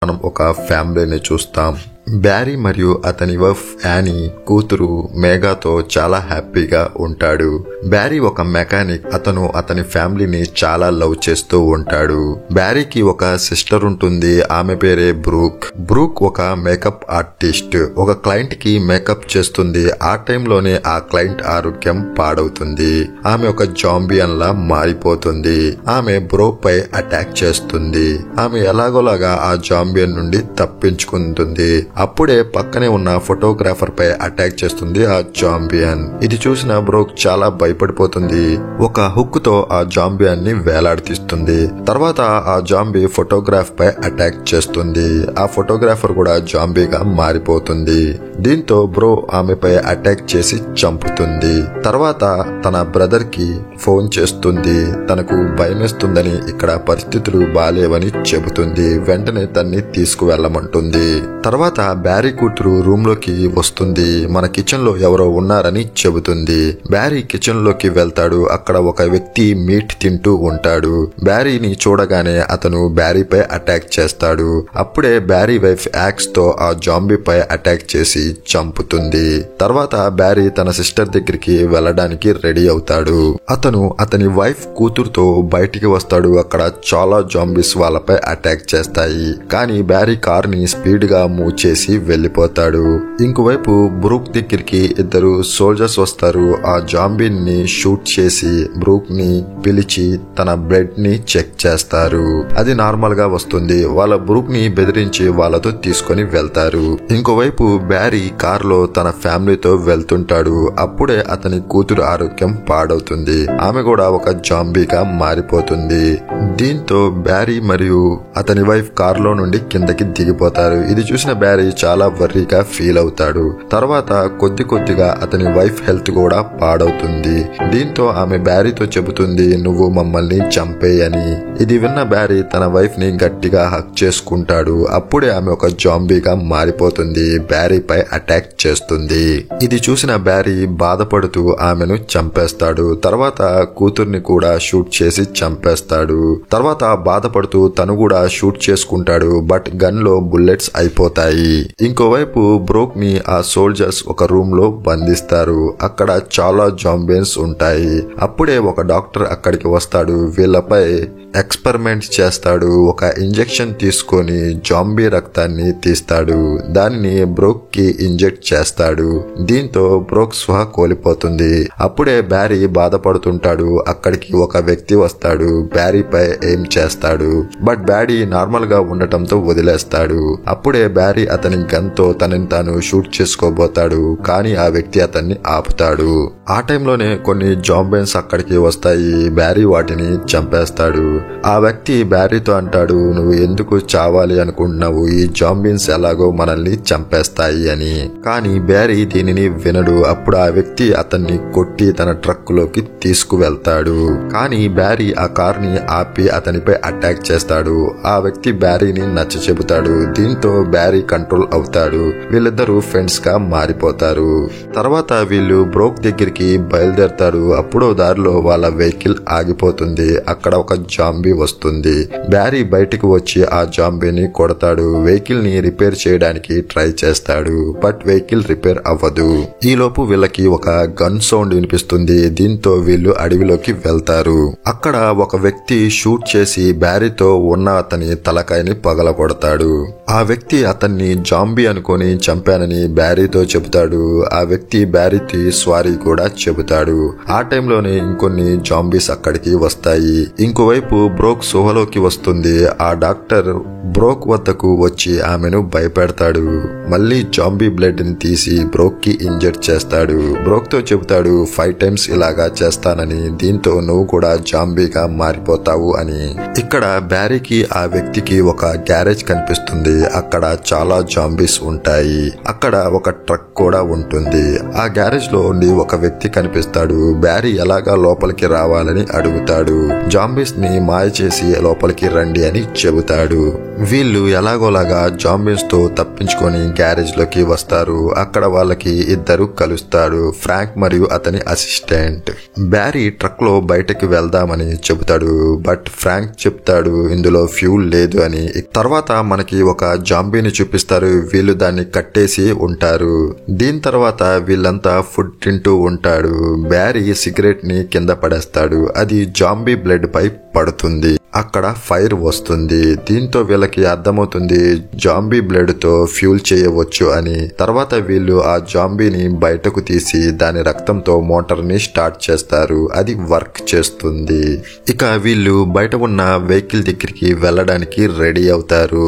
మనం ఒక ఫ్యామిలీని చూస్తాం. బ్యారీ మరియు అతని వైఫ్ యానీ కూతురు మేఘాతో చాలా హ్యాపీగా ఉంటాడు. బ్యారీ ఒక మెకానిక్. అతను అతని ఫ్యామిలీని చాలా లవ్ చేస్తూ ఉంటాడు. బ్యారీకి ఒక సిస్టర్ ఉంటుంది. ఆమె పేరే బ్రూక్. బ్రూక్ ఒక మేకప్ ఆర్టిస్ట్. ఒక క్లయింట్ కి మేకప్ చేస్తుంది. ఆ టైంలోనే ఆ క్లయింట్ ఆరోగ్యం పాడవుతుంది. ఆమె ఒక జాంబియన్ లా మారిపోతుంది. ఆమె బ్రూక్ పై అటాక్ చేస్తుంది. ఆమె ఎలాగోలాగా ఆ జాంబియన్ నుండి తప్పించుకుంటుంది. అప్పుడే పక్కనే ఉన్న ఫోటోగ్రాఫర్ పై అటాక్ చేస్తుంది ఆ జాంబియన్. ఇది చూసిన బ్రూక్ చాలా భయపడిపోతుంది. ఒక హుక్ తో ఆ జాంబియన్ ని వేలాడదీస్తుంది. తర్వాత ఆ జాంబీ ఫోటోగ్రాఫ్ పై అటాక్ చేస్తుంది. ఆ ఫోటోగ్రాఫర్ కూడా జాంబీగా మారిపోతుంది. దీంతో బ్రో ఆమెపై అటాక్ చేసి చంపుతుంది. తర్వాత తన బ్రదర్ కి ఫోన్ చేస్తుంది. తనకు భయమేస్తుందని, ఇక్కడ పరిస్థితులు బాలేవని చెబుతుంది. వెంటనే తన్ని తీసుకువెళ్ళమంటుంది. తర్వాత బ్యారీ కూతురు రూమ్ లోకి వస్తుంది. మన కిచెన్ లో ఎవరో ఉన్నారని చెబుతుంది. బ్యారీ కిచెన్ లోకి వెళ్తాడు. అక్కడ ఒక వ్యక్తి మీట్ తింటూ ఉంటాడు. బ్యారీని చూడగానే అతను బ్యారీపై అటాక్ చేస్తాడు. అప్పుడే బ్యారీ వైఫ్ యాక్స్ తో ఆ జాంబీపై అటాక్ చేసి చంపుతుంది. తర్వాత బ్యారీ తన సిస్టర్ దగ్గరికి వెళ్ళడానికి రెడీ అవుతాడు. అతను అతని వైఫ్ కూతురుతో బయటికి వస్తాడు. అక్కడ చాలా జాంబీస్ వాళ్ళపై అటాక్ చేస్తాయి. కానీ బ్యారీ కార్ ని స్పీడ్ గా మూవ్ చేసి వెళ్లిపోతాడు. ఇంకోవైపు బ్రూక్ దగ్గరికి ఇద్దరు సోల్జర్స్ వస్తారు. ఆ జాంబీని షూట్ చేసి బ్రూక్ ని పిలిచి తన బ్లడ్ ని చెక్ చేస్తారు. అది నార్మల్ గా వస్తుంది. వాళ్ళ బ్రూక్ ని బెదిరించి వాళ్ళతో తీసుకొని వెళ్తారు. ఇంకోవైపు బ్యారీ కార్ లో తన ఫ్యామిలీతో వెళ్తుంటాడు. అప్పుడే అతని కూతురు ఆరోగ్యం పాడవుతుంది. ఆమె కూడా ఒక జాంబీగా మారిపోతుంది. దీంతో బ్యారీ మరియు అతని వైఫ్ కార్ లో నుండి కిందకి దిగిపోతారు. ఇది చూసిన బ్యారీ చాలా వర్రీగా ఫీల్ అవుతాడు. తర్వాత కొద్ది కొద్దిగా అతని వైఫ్ హెల్త్ కూడా పాడవుతుంది. దీంతో ఆమె బ్యారీతో చెబుతుంది, నువ్వు మమ్మల్ని చంపేయని. ఇది విన్న బ్యారీ తన వైఫ్ ని గట్టిగా హక్ చేసుకుంటాడు. అప్పుడే ఆమె ఒక జాంబీగా మారిపోతుంది. బ్యారీపై అటాక్ చేస్తుంది. ఇది చూసిన బ్యారీ బాధపడుతూ ఆమెను చంపేస్తాడు. తర్వాత కూతుర్ని కూడా షూట్ చేసి చంపేస్తాడు. తర్వాత బాధపడుతూ తను కూడా షూట్ చేసుకుంటాడు. బట్ గన్ లో బుల్లెట్స్ అయిపోతాయి. ఇంకోవైపు బ్రూక్ ని ఆ సోల్జర్స్ ఒక రూమ్ లో బంధిస్తారు. అక్కడ చాలా జాంబియన్స్ ఉంటాయి. అప్పుడే ఒక డాక్టర్ అక్కడికి వస్తాడు. వీళ్ళపై ఎక్స్పెరిమెంట్ చేస్తాడు. ఒక ఇంజెక్షన్ తీసుకొని జాంబీ రక్తాన్ని తీస్తాడు. దానిని బ్రూక్ కి ఇంజెక్ట్ చేస్తాడు. దీంతో బ్రూక్ స్పృహ కోల్పోతుంది. అప్పుడే బ్యారీ బాధపడుతుంటాడు. అక్కడికి ఒక వ్యక్తి వస్తాడు. బ్యారీపై ఎయిమ్ చేస్తాడు. బట్ బ్యారీ నార్మల్ గా ఉండటంతో వదిలేస్తాడు. అప్పుడే బ్యారీ అతని గన్ తో తనని తాను షూట్ చేసుకోబోతాడు. కానీ ఆ వ్యక్తి అతన్ని ఆపుతాడు. ఆ టైంలోనే కొన్ని జాంబియన్స్ అక్కడికి వస్తాయి. బ్యారీ వాటిని చంపేస్తాడు. ఆ వ్యక్తి బ్యారీతో అంటాడు, నువ్వు ఎందుకు చావాలి అనుకుంటున్నావు? ఈ జాంబియన్స్ ఎలాగో మనల్ని చంపేస్తాయి అని. కానీ బ్యారీ దీనిని వినడు. అప్పుడు ఆ వ్యక్తి అతన్ని కొట్టి తన ట్రక్ లోకి తీసుకువెళ్తాడు. కానీ బ్యారీ ఆ కార్ ని ఆపి అతనిపై అటాక్ చేస్తాడు. ఆ వ్యక్తి బ్యారీని నచ్చ చెబుతాడు. దీంతో బ్యారీ కంట్రోల్ అవుతాడు. వీళ్ళిద్దరూ ఫ్రెండ్స్ గా మారిపోతారు. తర్వాత వీళ్ళు బ్రూక్ దగ్గరికి బయలుదేరతారు. అప్పుడు దారిలో వాళ్ళ వెహికల్ ఆగిపోతుంది. అక్కడ ఒక జాంబీ వస్తుంది. బ్యారీ బయటికి వచ్చి ఆ జాంబీని కొడతాడు. వెహికల్ ని రిపేర్ చేయడానికి ట్రై చేస్తాడు. బట్ వెహికల్ రిపేర్ అవ్వదు. ఈలోపు వీళ్ళకి ఒక గన్ సౌండ్ వినిపిస్తుంది. దీంతో వీళ్ళు అడవిలోకి వెళ్తారు. అక్కడ ఒక వ్యక్తి షూట్ చేసి బ్యారీతో ఉన్న అతని తలకాయని పగలగొడతాడు. ఆ వ్యక్తి అతన్ని జాంబీ అనుకొని చంపానని బ్యారీతో చెబుతాడు. ఆ వ్యక్తి బ్యారీకి సారీ కూడా చెబుతాడు. ఆ టైంలోనే ఇంకొన్ని జాంబీస్ అక్కడికి వస్తాయి. ఇంకోవైపు బ్రూక్ సుహలోకి వస్తుంది. ఆ డాక్టర్ బ్రూక్ వద్దకు వచ్చి ఆమెను భయపెడతాడు. మళ్ళీ జాంబీ బ్లడ్ ని తీసి బ్రూక్ కి ఇంజెక్ట్ చేస్తాడు. బ్రూక్ తో చెబుతాడు 5 times ఇలాగా చేస్తానని. దీంతో నువ్వు కూడా జాంబీగా మారిపోతావు అని. ఇక్కడ బ్యారీకి ఆ వ్యక్తికి ఒక గ్యారేజ్ కనిపిస్తుంది. అక్కడ చాలా జాంబీస్ ఉంటాయి. అక్కడ ఒక ట్రక్ కూడా ఉంటుంది. ఆ గ్యారేజ్ లో ఉండి ఒక వ్యక్తి కనిపిస్తాడు. బ్యారీ ఎలాగా లోపలికి రావాలని అడుగుతాడు. జాంబీస్ ని మాయ చేసి లోపలికి రండి అని చెబుతాడు. వీళ్ళు ఎలాగోలాగా జాంబీస్ తో తప్పించుకొని గ్యారేజ్ లోకి వస్తారు. అక్కడ వాళ్ళకి ఇద్దరు కలుస్తాడు, ఫ్రాంక్ మరియు అతని అసిస్టెంట్. బ్యారీ ట్రక్ లో బయటకి వెళ్దామని చెబుతాడు, బట్ ఫ్రాంక్ చెప్తాడు ఇందులో ఫ్యూల్ లేదు అని. తర్వాత మనకి ఒక జాంబీని చూపిస్తారు, వీళ్ళు దాన్ని కట్టేసి ఉంటారు. దీని తర్వాత వీళ్ళంతా ఫుడ్ తింటూ ఉంటాడు. బ్యారీ సిగరెట్ ని కింద పడేస్తాడు, అది జాంబీ బ్లడ్ పై పడుతుంది. అక్కడ ఫైర్ వస్తుంది. దీంతో వీళ్ళకి అర్థమవుతుంది జాంబీ బ్లడ్ తో ఫ్యూల్ చేయవచ్చు అని. తర్వాత వీళ్ళు ఆ జాంబీని బయటకు తీసి దాని రక్తంతో మోటార్ ని స్టార్ట్ చేస్తారు, అది వర్క్ చేస్తుంది. ఇక వీళ్ళు బయట ఉన్న వెహికల్ దగ్గరికి వెళ్ళడానికి రెడీ అవుతారు.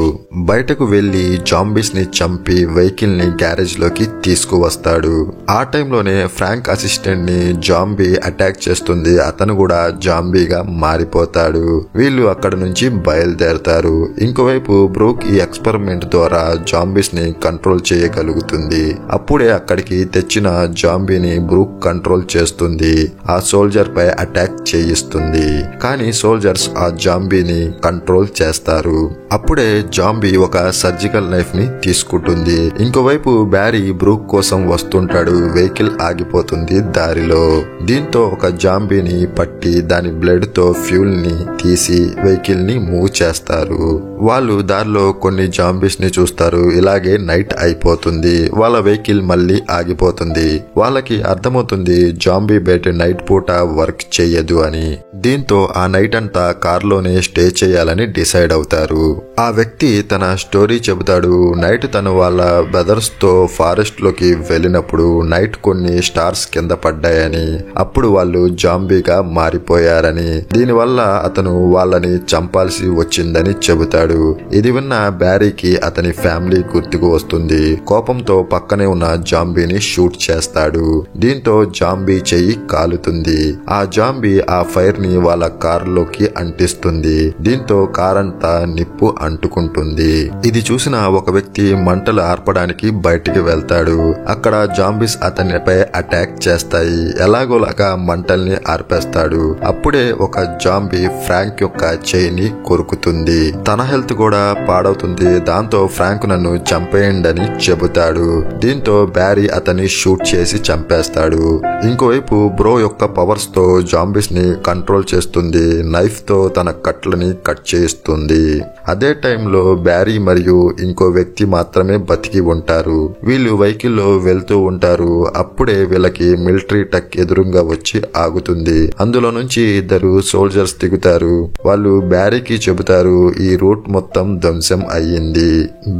బయటకు వెళ్లి జాంబీస్ ని చంపి వెహికల్ ని గ్యారేజ్ లోకి తీసుకువస్తాడు. ఆ టైంలోనే ఫ్రాంక్ అసిస్టెంట్ ని జాంబీ అటాక్ చేస్తుంది, అతను కూడా జాంబీగా మారిపోతాడు. వీళ్ళు అక్కడ నుంచి బయలుదేరతారు. ఇంకోవైపు బ్రూక్ ఈ ఎక్స్పెరిమెంట్ ద్వారా జాంబీస్ ని కంట్రోల్ చేయగలుగుతుంది. అప్పుడే అక్కడికి తెచ్చిన జాంబీని బ్రూక్ కంట్రోల్ చేస్తుంది, ఆ సోల్జర్ పై అటాక్ చేయిస్తుంది. కానీ సోల్జర్స్ ఆ జాంబీని కంట్రోల్ చేస్తారు. అప్పుడే జాంబీ ఒక సర్జికల్ నైఫ్ ని తీసుకుంటుంది. ఇంకోవైపు బ్యారీ బ్రూక్ కోసం వస్తుంటాడు, వెహికల్ ఆగిపోతుంది దారిలో. దీంతో ఒక జాంబీని పట్టి దాని బ్లడ్ తో ఫ్యూల్ ని తీసి వెహికల్ ని మూవ్ చేస్తారు. వాళ్ళు దారిలో కొన్ని జాంబీస్ ని చూస్తారు. ఇలాగే నైట్ అయిపోతుంది. వాళ్ళ వెహికల్ మళ్ళీ ఆగిపోతుంది. వాళ్ళకి అర్థమవుతుంది జాంబీ బెట్ నైట్ పూట వర్క్ చెయ్యదు అని. దీంతో ఆ నైట్ అంతా కార్లోనే స్టే చేయాలని డిసైడ్ అవుతారు. ఆ వ్యక్తి తన స్టోరీ చెబుతాడు. నైట్ తను వాళ్ళ బ్రదర్స్ తో ఫారెస్ట్ లోకి వెళ్ళినప్పుడు నైట్ కొన్ని స్టార్స్ కింద పడ్డాయని, అప్పుడు వాళ్ళు జాంబీగా మారిపోయారని, దీనివల్ల అతను వాళ్ళని చంపాల్సి వచ్చిందని చెబుతాడు. ఇది విన్న బ్యారీకి అతని ఫ్యామిలీ గుర్తుకు వస్తుంది. కోపంతో పక్కనే ఉన్న జాంబీని షూట్ చేస్తాడు. దీంతో జాంబీ చెయ్యి కాలుతుంది. ఆ జాంబీ ఆ ఫైర్ ని వాళ్ళ కారులోకి అంటిస్తుంది. దీంతో కారంతా నిప్పు అంటుకుంటుంది. ఇది చూసిన ఒక వ్యక్తి మంటలు ఆర్పడానికి బయటికి వెళ్తాడు. అక్కడ జాంబీస్ అతనిపై అటాక్ చేస్తాయి. ఎలాగోలాగా మంటల్ని ఆర్పేస్తాడు. అప్పుడే ఒక జాంబీ ఫ్రాంక్ యొక్క చేయిని కొరుకుతుంది. తన హెల్త్ కూడా పాడవుతుంది. దాంతో ఫ్రాంక్ నన్ను చంపేయండి చెబుతాడు. దీంతో బ్యారీ అతన్ని షూట్ చేసి చంపేస్తాడు. ఇంకోవైపు బ్రో యొక్క పవర్స్ తో జాంబీస్ ని కంట్రోల్ చేస్తుంది. నైఫ్ తో తన కట్లని కట్ చేస్తుంది. అదే టైంలో బ్యారీ మరియు ఇంకో వ్యక్తి మాత్రమే బతికి ఉంటారు. వీళ్ళు వెహికల్ లో వెళ్తూ ఉంటారు. అప్పుడే వీళ్ళకి మిలిటరీ ట్రక్ ఎదురుగా వచ్చి ఆగుతుంది. అందులో నుంచి ఇద్దరు సోల్జర్స్ దిగుతారు. వాళ్ళు బ్యారీకి చెబుతారు ఈ రూట్ మొత్తం ధ్వంసం అయ్యింది.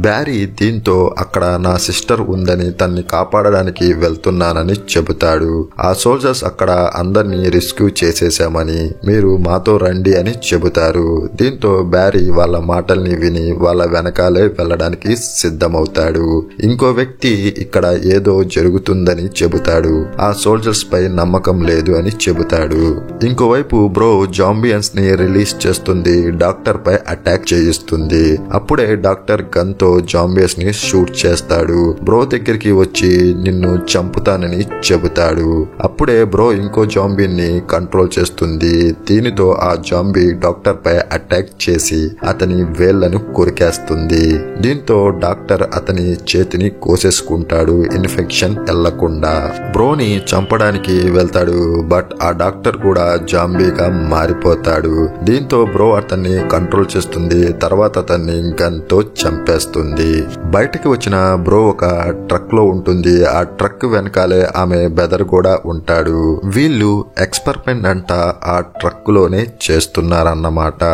బ్యారీ దీంతో అక్కడ నా సిస్టర్ ఉందని తన్ని కాపాడడానికి వెళ్తున్నానని చెబుతాడు. ఆ సోల్జర్స్ అక్కడ అందరినీ రెస్క్యూ చేసేశామని, మీరు మాతో రండి అని చెబుతారు. దీంతో బ్యారీ వాళ్ళ మాటల్ని విని వాళ్ళ వెనకాలే వెళ్ళడానికి సిద్ధమవుతాడు. ఇంకో వ్యక్తి ఇక్కడ ఏదో జరుగుతుందని చెబుతాడు. ఆ సోల్జర్స్ పై నమ్మకం లేదు అని చెబుతాడు. ఇంకోవైపు బ్రో జాంబియన్స్ ని రిలీజ్ చేస్తుంది. డాక్టర్ పై అటాక్ చేయిస్తుంది. అప్పుడే డాక్టర్ గన్ తో జాంబియస్ ని షూట్ చేస్తాడు. బ్రో దగ్గరికి వచ్చి నిన్ను చంపుతానని చెబుతాడు. అప్పుడే బ్రో ఇంకో జాంబీని కంట్రోల్ చేస్తుంది. దీనితో ఆ జాంబీ డాక్టర్ పై అటాక్ చేసి అతని వేళ్లను కొరికేస్తుంది. దీంతో డాక్టర్ అతని చేతిని కోసేసుకుంటాడు ఇన్ఫెక్షన్ వెళ్లకుండా. బ్రోని చంపడానికి వెళ్తాడు. బట్ ఆ డాక్టర్ కూడా జాంబీగా మారిపోతాడు. దీంతో బ్రో అతన్ని కంట్రోల్ చేస్తుంది. తర్వాత అతన్ని గన్ తో చంపేస్తుంది. బయటకు వచ్చిన బ్రో ఒక ట్రక్ లో ఉంటుంది. ఆ ట్రక్ వెనకాలే ఆమె బెదర్ కూడా ఉంటాడు. వీళ్ళు ఎక్స్పెరిమెంట్ అంట ఆ ట్రక్ లోనే చేస్తున్నారన్నమాట.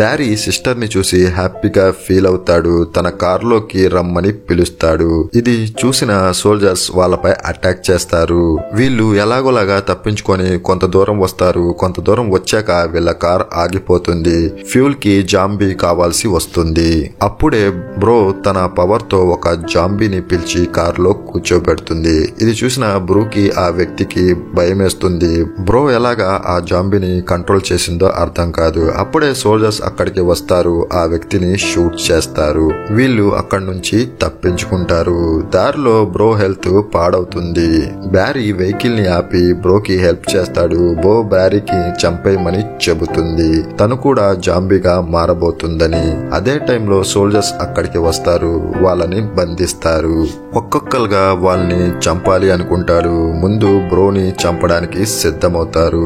బ్యారీ సిస్టర్ ని చూసి హ్యాపీగా ఫీల్ అవుతాడు. తన కారులోకి రమ్మని పిలుస్తాడు. ఇది చూసిన సోల్జర్స్ వాళ్ళపై అటాక్ చేస్తారు. వీళ్ళు ఎలాగోలాగా తప్పించుకొని కొంత దూరం వస్తారు. కొంత దూరం వచ్చాక వీళ్ళ కార్ ఆగిపోతుంది. ఫ్యూల్ కి జాంబీ కావాల్సి వస్తుంది. అప్పుడే బ్రో తన పవర్ తో ఒక జాంబీని పిలిచి కారులో కూర్చోబెడుతుంది. ఇది చూసిన బ్రూకి ఆ వ్యక్తికి భయమేస్తుంది. బ్రో ఎలాగా ఆ జాంబీని కంట్రోల్ చేసిందో అర్థం కాదు. అప్పుడే సోల్జర్స్ అక్కడికి వస్తారు. ఆ వ్యక్తిని షూట్ చేస్తారు. వీళ్ళు అక్కడి నుంచి తప్పించుకుంటారు. దారిలో బ్రో హెల్త్ పాడవుతుంది. బ్యారీ వెహికల్ ని ఆపి బ్రోకి హెల్ప్ చేస్తాడు. బ్రో బ్యారీకి చంపేయమని చెబుతుంది. తను తను కూడా జాంబీగా మారబోతుందని. అదే టైంలో సోల్జర్స్ అక్కడికి వస్తారు, వాళ్ళని బంధిస్తారు. ఒక్కొక్కరుగా వాళ్ళని చంపాలి అనుకుంటాడు. ముందు బ్రోని చంపడానికి సిద్ధమవుతారు.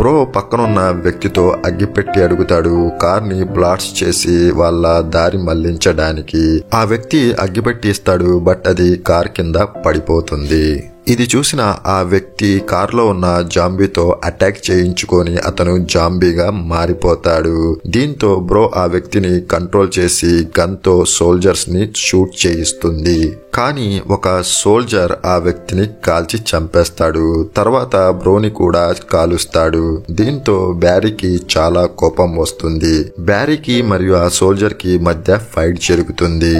బ్రో పక్కనున్న వ్యక్తితో అగ్గిపెట్టి అడుగుతాడు, కార్ని బ్లాస్ట్ చేసి వాళ్ళ దారి మళ్లించడానికి. ఆ వ్యక్తి అగ్గిపెట్టి ఇస్తాడు, బట్ అది కార్ కింద పడిపోతుంది. ఇది చూసిన ఆ వ్యక్తి కార్లో ఉన్న జాంబీతో అటాక్ చేయించుకొని అతను జాంబీగా మారిపోతాడు. దీంతో బ్రో ఆ వ్యక్తిని కంట్రోల్ చేసి గన్తో సోల్జర్స్ ని షూట్ చేయిస్తుంది. కానీ ఒక సోల్జర్ ఆ వ్యక్తిని కాల్చి చంపేస్తాడు. తర్వాత బ్రోని కూడా కాలుస్తాడు. దీంతో బ్యారీకి చాలా కోపం వస్తుంది. బ్యారీకి మరియు ఆ సోల్జర్ కి మధ్య ఫైట్ జరుగుతుంది.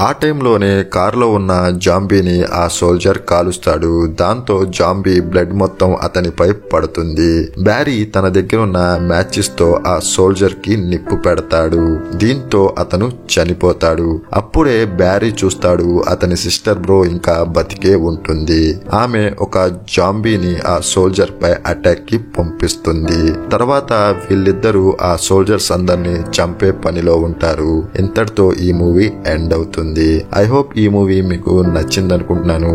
ఆ టైంలోనే కార్లో ఉన్న జాంబీని ఆ సోల్జర్ కాలుస్తాడు. దాంతో జాంబీ బ్లడ్ మొత్తం అతనిపై పడుతుంది. బ్యారీ తన దగ్గర ఉన్న మ్యాచెస్ తో ఆ సోల్జర్ కి నిప్పు పెడతాడు. దీంతో అతను చనిపోతాడు. అప్పుడే బ్యారీ చూస్తాడు, అతని సిస్టర్ బ్రో ఇంకా బతికే ఉంటుంది. ఆమె ఒక జాంబీని ఆ సోల్జర్ పై అటాక్ కి పంపిస్తుంది. తర్వాత వీళ్ళిద్దరూ ఆ సోల్జర్స్ అందరినీ చంపే పనిలో ఉంటారు. ఇంతటితో ఈ మూవీ ఎండ్ అవుతుంది. ఐ హోప్ ఈ మూవీ మీకు నచ్చిందనుకుంటున్నాను.